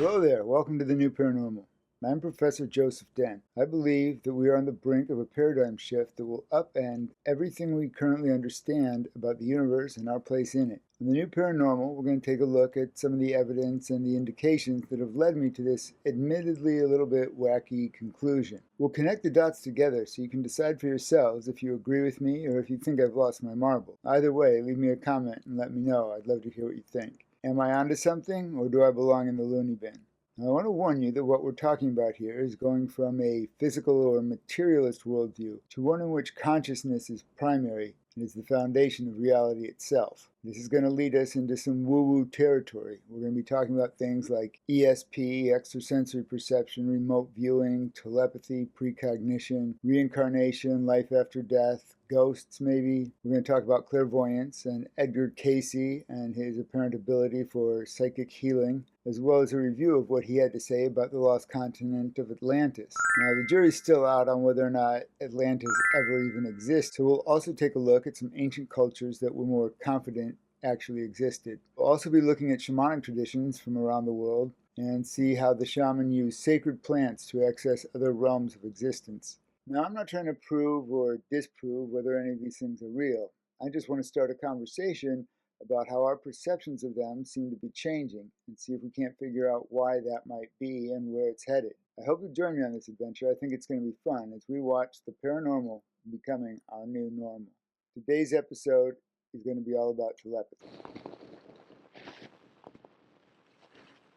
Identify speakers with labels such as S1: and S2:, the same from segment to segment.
S1: Hello there, welcome to the New Paranormal. I'm Professor Joseph Dent. I believe that we are on the brink of a paradigm shift that will upend everything we currently understand about the universe and our place in it. In the New Paranormal, we're going to take a look at some of the evidence and the indications that have led me to this admittedly a little bit wacky conclusion. We'll connect the dots together so you can decide for yourselves if you agree with me or if you think I've lost my marble. Either way, leave me a comment and let me know. I'd love to hear what you think. Am I onto something, or do I belong in the loony bin? Now, I want to warn you that what we're talking about here is going from a physical or materialist worldview to one in which consciousness is primary and is the foundation of reality itself. This is going to lead us into some woo-woo territory. We're going to be talking about things like ESP, extrasensory perception, remote viewing, telepathy, precognition, reincarnation, life after death, ghosts maybe. We're going to talk about clairvoyance and Edgar Cayce and his apparent ability for psychic healing, as well as a review of what he had to say about the lost continent of Atlantis. Now, the jury's still out on whether or not Atlantis ever even exists, so we'll also take a look at some ancient cultures that we're more confident actually existed. We'll also be looking at shamanic traditions from around the world and see how the shaman used sacred plants to access other realms of existence. Now, I'm not trying to prove or disprove whether any of these things are real. I just want to start a conversation about how our perceptions of them seem to be changing and see if we can't figure out why that might be and where it's headed. I hope you join me on this adventure. I think it's going to be fun as we watch the paranormal becoming our new normal. Today's episode is going to be all about telepathy.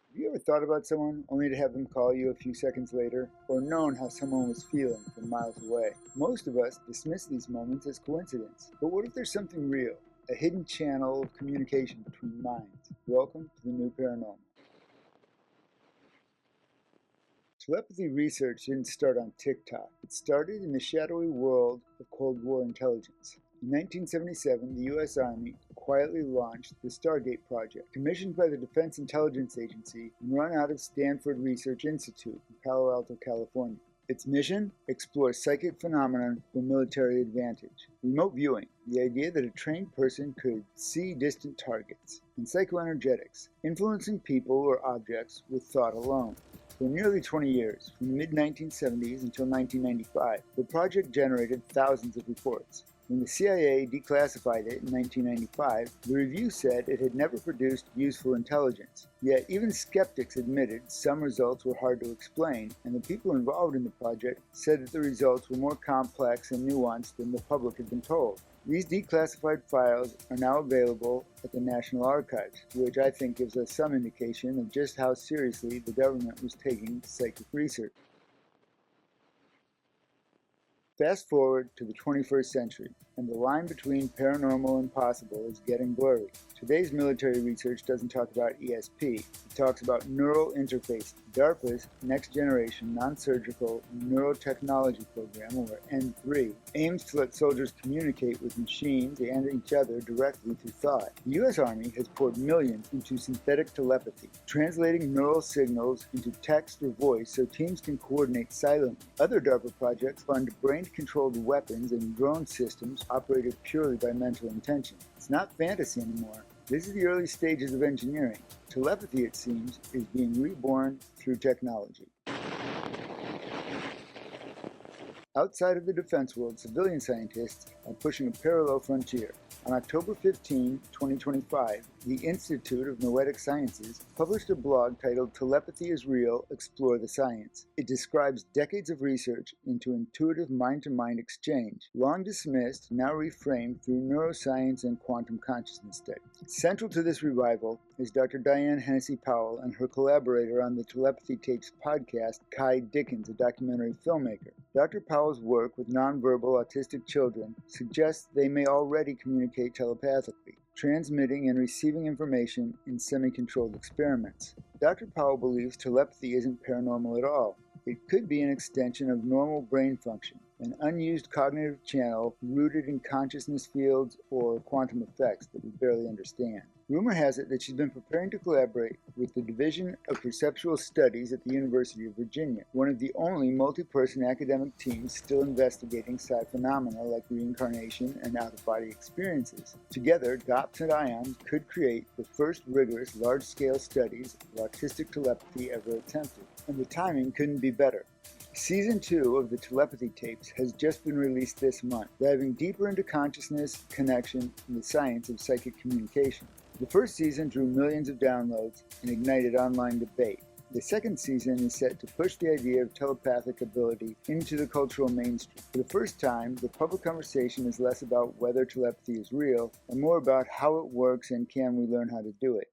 S1: Have you ever thought about someone only to have them call you a few seconds later, or known how someone was feeling from miles away? Most of us dismiss these moments as coincidence, but what if there's something real? A hidden channel of communication between minds. Welcome to the New Paranormal. Telepathy research didn't start on TikTok. It started in the shadowy world of Cold War intelligence. In 1977, the U.S. Army quietly launched the Stargate project, commissioned by the Defense Intelligence Agency and run out of Stanford Research Institute in Palo Alto, California. Its mission? Explore psychic phenomena for military advantage. Remote viewing, the idea that a trained person could see distant targets. And psychoenergetics, influencing people or objects with thought alone. For nearly 20 years, from the mid-1970s until 1995, the project generated thousands of reports. When the CIA declassified it in 1995, the review said it had never produced useful intelligence. Yet even skeptics admitted some results were hard to explain, and the people involved in the project said that the results were more complex and nuanced than the public had been told. These declassified files are now available at the National Archives, which I think gives us some indication of just how seriously the government was taking psychic research. Fast forward to the 21st century, and the line between paranormal and possible is getting blurry. Today's military research doesn't talk about ESP, it talks about neural interface. DARPA's Next Generation Non-Surgical Neurotechnology Program, or N3, aims to let soldiers communicate with machines and each other directly through thought. The U.S. Army has poured millions into synthetic telepathy, translating neural signals into text or voice so teams can coordinate silently. Other DARPA projects fund brain-controlled weapons and drone systems operated purely by mental intention. It's not fantasy anymore. This is the early stages of engineering. Telepathy, it seems, is being reborn through technology. Outside of the defense world, civilian scientists are pushing a parallel frontier. On October 15, 2025, the Institute of Noetic Sciences published a blog titled Telepathy is Real, Explore the Science. It describes decades of research into intuitive mind-to-mind exchange, long dismissed, now reframed through neuroscience and quantum consciousness studies. Central to this revival is Dr. Diane Hennessy Powell and her collaborator on the Telepathy Tapes podcast, Ky Dickens, a documentary filmmaker. Dr. Powell's work with nonverbal autistic children suggests they may already communicate telepathically, transmitting and receiving information in semi-controlled experiments. Dr. Powell believes telepathy isn't paranormal at all. It could be an extension of normal brain function, an unused cognitive channel rooted in consciousness fields or quantum effects that we barely understand. Rumor has it that she's been preparing to collaborate with the Division of Perceptual Studies at the University of Virginia, one of the only multi-person academic teams still investigating psi phenomena like reincarnation and out-of-body experiences. Together, DOPS and IONS could create the first rigorous, large-scale studies of autistic telepathy ever attempted, and the timing couldn't be better. Season 2 of the Telepathy Tapes has just been released this month, diving deeper into consciousness, connection, and the science of psychic communication. The first season drew millions of downloads and ignited online debate. The second season is set to push the idea of telepathic ability into the cultural mainstream. For the first time, the public conversation is less about whether telepathy is real and more about how it works and can we learn how to do it.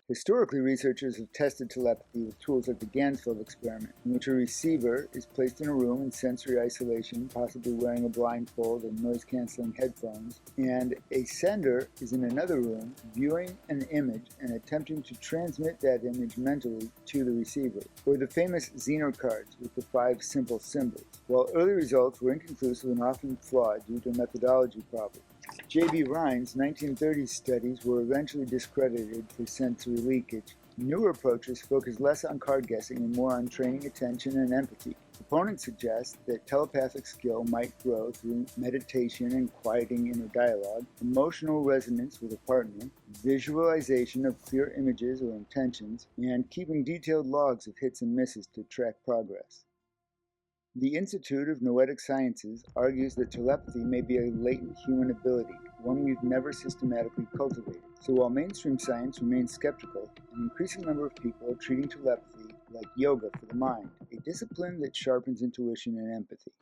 S1: Historically, researchers have tested telepathy with tools like the Gansfeld experiment, in which a receiver is placed in a room in sensory isolation, possibly wearing a blindfold and noise-canceling headphones, and a sender is in another room viewing an image and attempting to transmit that image mentally to the receiver. Or the famous Zener cards with the 5 simple symbols. While early results were inconclusive and often flawed due to methodology problems, J.B. Rhine's 1930s studies were eventually discredited for sensory leakage. Newer approaches focus less on card guessing and more on training attention and empathy. Opponents suggest that telepathic skill might grow through meditation and quieting inner dialogue, emotional resonance with a partner, visualization of clear images or intentions, and keeping detailed logs of hits and misses to track progress. The Institute of Noetic Sciences argues that telepathy may be a latent human ability, one we've never systematically cultivated. So while mainstream science remains skeptical, an increasing number of people are treating telepathy like yoga for the mind, a discipline that sharpens intuition and empathy.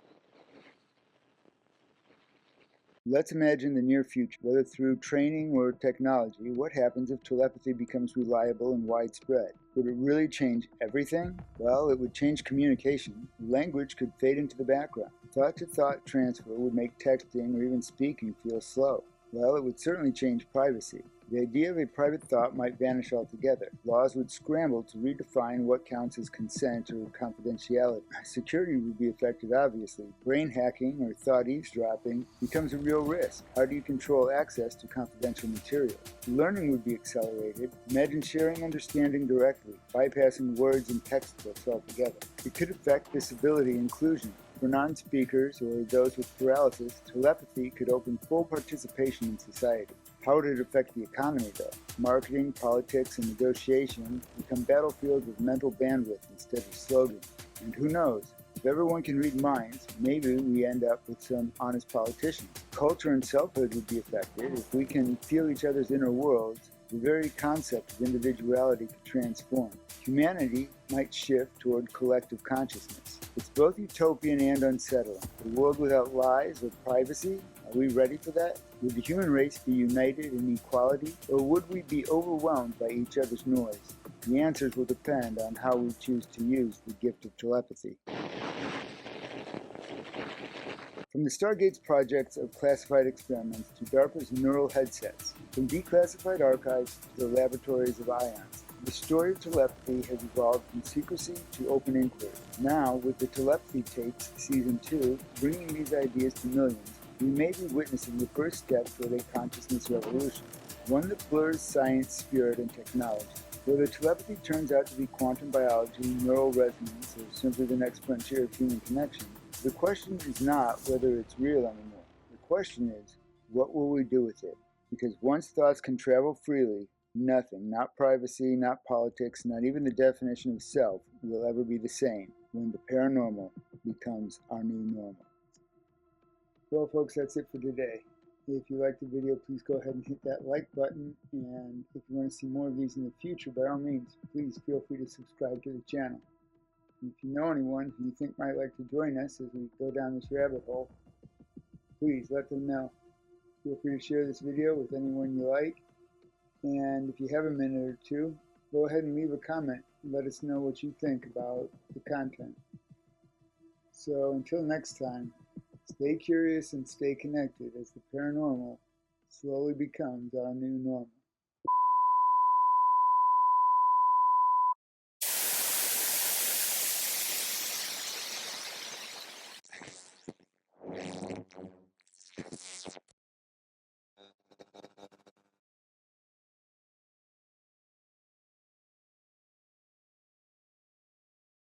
S1: Let's imagine the near future. Whether through training or technology, what happens if telepathy becomes reliable and widespread? Would it really change everything? Well, it would change communication. Language could fade into the background. Thought-to-thought transfer would make texting or even speaking feel slow. Well, it would certainly change privacy. The idea of a private thought might vanish altogether. Laws would scramble to redefine what counts as consent or confidentiality. Security would be affected, obviously. Brain hacking or thought eavesdropping becomes a real risk. How do you control access to confidential material? Learning would be accelerated. Imagine sharing understanding directly, bypassing words and textbooks altogether. It could affect disability inclusion. For non-speakers or those with paralysis, telepathy could open full participation in society. How would it affect the economy, though? Marketing, politics, and negotiation become battlefields with mental bandwidth instead of slogans. And who knows? If everyone can read minds, maybe we end up with some honest politicians. Culture and selfhood would be affected. If we can feel each other's inner worlds, the very concept of individuality could transform. Humanity might shift toward collective consciousness. It's both utopian and unsettling. A world without lies or privacy? Are we ready for that? Would the human race be united in equality, or would we be overwhelmed by each other's noise? The answers will depend on how we choose to use the gift of telepathy. From the Stargate's projects of classified experiments to DARPA's neural headsets, from declassified archives to the laboratories of ions, the story of telepathy has evolved from secrecy to open inquiry. Now, with the Telepathy Tapes Season 2 bringing these ideas to millions, we may be witnessing the first step toward a consciousness revolution, one that blurs science, spirit, and technology. Whether telepathy turns out to be quantum biology, neural resonance, or simply the next frontier of human connection, the question is not whether it's real anymore. The question is, what will we do with it? Because once thoughts can travel freely, nothing, not privacy, not politics, not even the definition of self, will ever be the same when the paranormal becomes our new normal. Well, folks, that's it for today. If you liked the video, please go ahead and hit that like button. And if you want to see more of these in the future, by all means, please feel free to subscribe to the channel. And if you know anyone who you think might like to join us as we go down this rabbit hole, please let them know. Feel free to share this video with anyone you like. And if you have a minute or two, go ahead and leave a comment and let us know what you think about the content. So until next time, stay curious and stay connected as the paranormal slowly becomes our new normal.